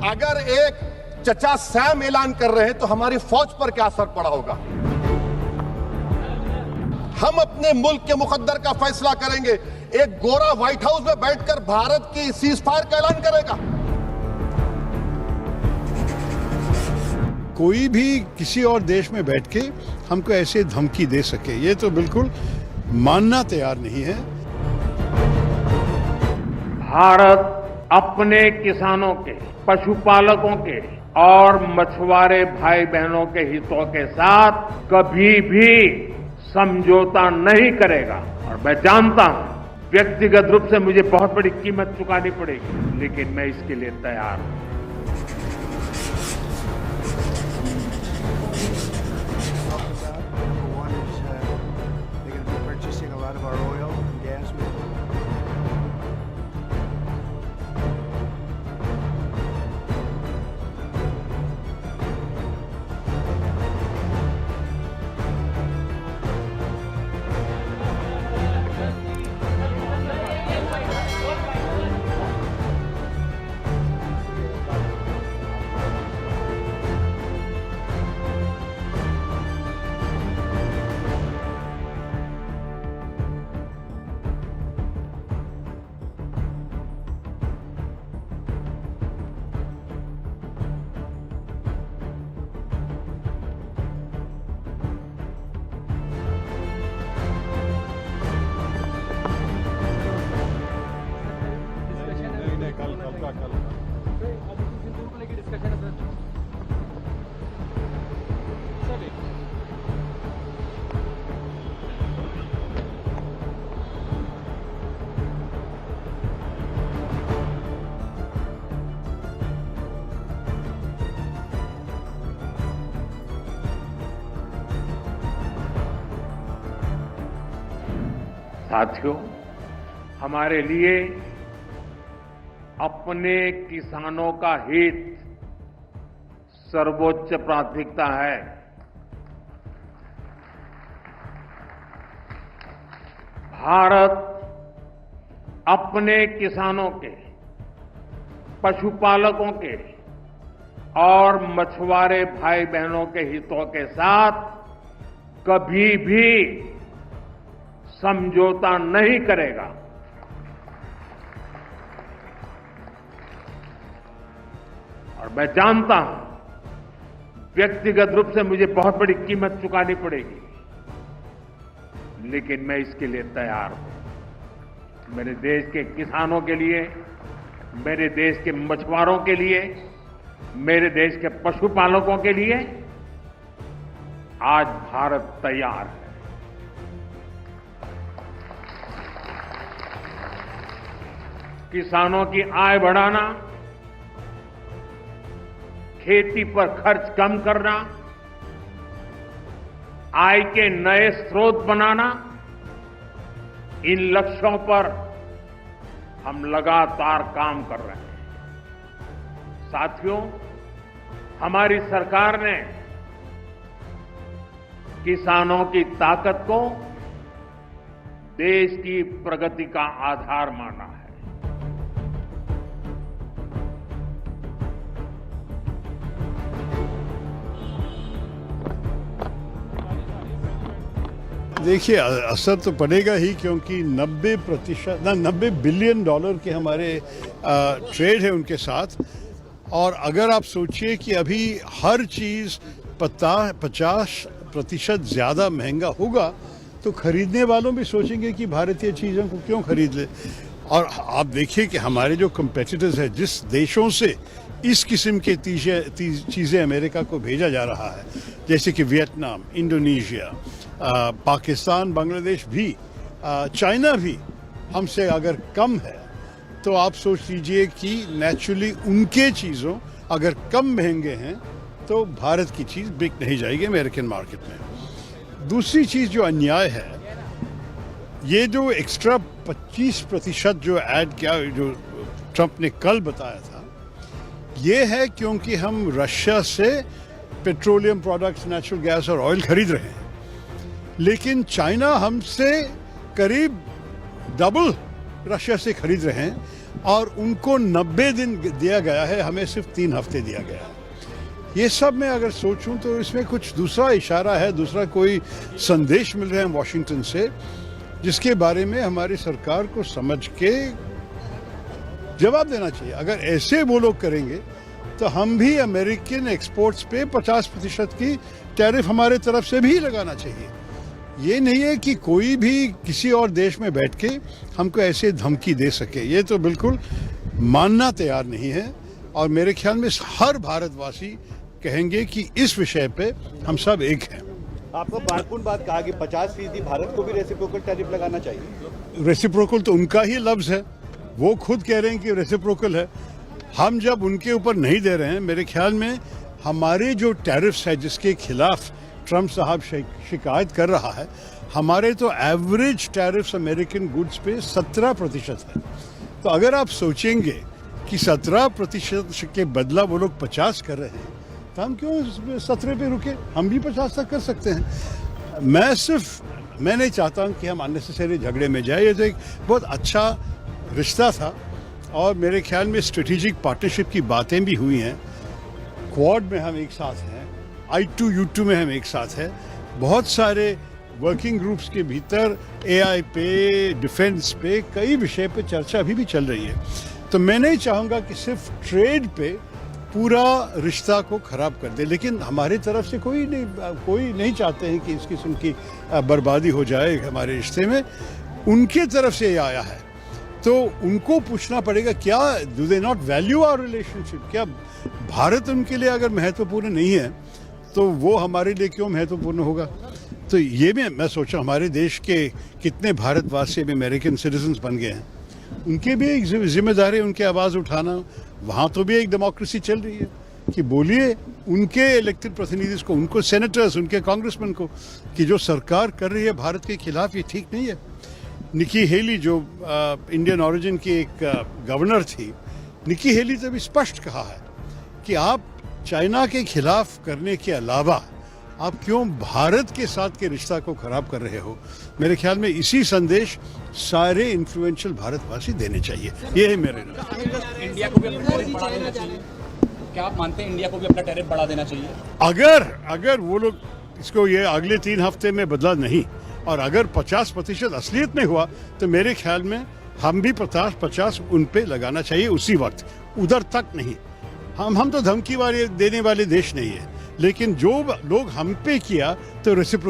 अगर एक चचा सैम ऐलान कर रहे हैं तो हमारी फौज पर क्या असर पड़ा होगा? हम अपने मुल्क के मुकद्दर का फैसला करेंगे। एक गोरा व्हाइट हाउस में बैठकर भारत की सीज फायर का ऐलान करेगा? कोई भी किसी और देश में बैठ के हमको ऐसे धमकी दे सके, ये तो बिल्कुल मानना तैयार नहीं है। भारत अपने किसानों के, पशुपालकों के और मछुआरे भाई बहनों के हितों के साथ कभी भी समझौता नहीं करेगा। और मैं जानता हूं व्यक्तिगत रूप से मुझे बहुत बड़ी कीमत चुकानी पड़ेगी, लेकिन मैं इसके लिए तैयार हूं। साथियों, हमारे लिए अपने किसानों का हित सर्वोच्च प्राथमिकता है। भारत अपने किसानों के, पशुपालकों के और मछुआरे भाई बहनों के हितों के साथ कभी भी समझौता नहीं करेगा। और मैं जानता हूं व्यक्तिगत रूप से मुझे बहुत बड़ी कीमत चुकानी पड़ेगी, लेकिन मैं इसके लिए तैयार हूं। मेरे देश के किसानों के लिए, मेरे देश के मछुआरों के लिए, मेरे देश के पशुपालकों के लिए आज भारत तैयार है। किसानों की आय बढ़ाना, खेती पर खर्च कम करना, आय के नए स्रोत बनाना, इन लक्ष्यों पर हम लगातार काम कर रहे हैं। साथियों, हमारी सरकार ने किसानों की ताकत को देश की प्रगति का आधार माना है। देखिए, असर तो पड़ेगा ही, क्योंकि 90 बिलियन डॉलर के हमारे ट्रेड है उनके साथ। और अगर आप सोचिए कि अभी हर चीज़ 50% ज़्यादा महंगा होगा, तो खरीदने वालों भी सोचेंगे कि भारतीय चीज़ों को क्यों खरीद ले। और आप देखिए कि हमारे जो कंपेटिटर्स हैं, जिस देशों से इस किस्म के चीज़ें अमेरिका को भेजा जा रहा है, जैसे कि वियतनाम, इंडोनेशिया, पाकिस्तान, बांग्लादेश भी, चाइना भी हमसे अगर कम है, तो आप सोच लीजिए कि नेचुरली उनके चीज़ों अगर कम महंगे हैं तो भारत की चीज़ बिक नहीं जाएगी अमेरिकन मार्केट में। दूसरी चीज़ जो अन्याय है, ये जो एक्स्ट्रा 25% जो ऐड किया, जो ट्रंप ने कल बताया था, ये है क्योंकि हम रशिया से पेट्रोलियम प्रोडक्ट्स, नेचुरल गैस और ऑयल खरीद रहे हैं, लेकिन चाइना हमसे करीब डबल रशिया से खरीद रहे हैं। और उनको 90 दिन दिया गया है, हमें सिर्फ 3 हफ्ते दिया गया है। ये सब मैं अगर सोचूं तो इसमें कुछ दूसरा इशारा है, दूसरा कोई संदेश मिल रहे हैं वॉशिंगटन से, जिसके बारे में हमारी सरकार को समझ के जवाब देना चाहिए। अगर ऐसे वो लोग करेंगे तो हम भी अमेरिकन एक्सपोर्ट्स पे 50% की टैरिफ हमारे तरफ से भी लगाना चाहिए। ये नहीं है कि कोई भी किसी और देश में बैठ के हमको ऐसे धमकी दे सके, ये तो बिल्कुल मानना तैयार नहीं है। और मेरे ख्याल में हर भारतवासी कहेंगे कि इस विषय पे हम सब एक हैं। आपको महत्वपूर्ण बात कहा कि 50% भारत को भी रेसिप्रोकल टैरिफ लगाना चाहिए। रेसिप्रोकल तो उनका ही लफ्ज है, वो खुद कह रहे हैं कि रेसिप्रोकल है। हम जब उनके ऊपर नहीं दे रहे हैं, मेरे ख्याल में हमारे जो टैरिफ्स है जिसके खिलाफ ट्रम्प साहब शिकायत कर रहा है, हमारे तो एवरेज टैरिफ्स अमेरिकन गुड्स पे 17% है। तो अगर आप सोचेंगे कि 17% के बदला वो लोग 50 कर रहे हैं, तो हम क्यों 17 पे रुके? हम भी 50 तक कर सकते हैं। मैं नहीं चाहता हूं कि हम अननेसेसरी झगड़े में जाए। ये तो एक बहुत अच्छा रिश्ता था और मेरे ख्याल में स्ट्रेटेजिक पार्टनरशिप की बातें भी हुई हैं। क्वाड में हम एक साथ हैं, I2U2 में हम एक साथ हैं। बहुत सारे वर्किंग ग्रुप्स के भीतर AI पे, डिफेंस पे, कई विषय पे चर्चा अभी भी चल रही है। तो मैं नहीं चाहूँगा कि सिर्फ ट्रेड पे पूरा रिश्ता को खराब कर दे, लेकिन हमारी तरफ से कोई नहीं चाहते हैं कि इस किस्म की बर्बादी हो जाए हमारे रिश्ते में। उनके तरफ से ये आया है तो उनको पूछना पड़ेगा, क्या do they not value our relationship? क्या भारत उनके लिए अगर महत्वपूर्ण नहीं है तो वो हमारे लिए क्यों महत्वपूर्ण होगा? तो ये मैं सोचा हमारे देश के कितने भारतवासी भी अमेरिकन सिटीजन्स बन गए हैं, उनके भी एक जिम्मेदारी उनकी आवाज़ उठाना। वहाँ तो भी एक डेमोक्रेसी चल रही है कि बोलिए उनके इलेक्टेड प्रतिनिधि को, उनको सेनेटर्स, उनके कांग्रेसमैन को, कि जो सरकार कर रही है भारत के खिलाफ ये ठीक नहीं है। निकी हेली जो इंडियन ओरिजिन की एक गवर्नर थी, निकी हेली ने भी स्पष्ट कहा है कि आप चाइना के खिलाफ करने के अलावा आप क्यों भारत के साथ के रिश्ता को खराब कर रहे हो? मेरे ख्याल में इसी संदेश सारे इन्फ्लुएंशियल भारतवासी देने चाहिए। ये है मेरे नाम। इंडिया को भी अपना टैरिफ बढ़ा देना चाहिए। क्या आप मानते हैं इंडिया को भी अपना टैरिफ बढ़ा देना चाहिए? अगर वो लोग इसको ये अगले 3 हफ्ते में बदला नहीं और अगर 50% असलियत में हुआ तो मेरे ख्याल में हम भी 50 उन पे लगाना चाहिए उसी वक्त, उधर तक नहीं। हम तो धमकी वाले देने वाले देश नहीं है, लेकिन जो लोग हम पे किया तो रेसिप्रोकल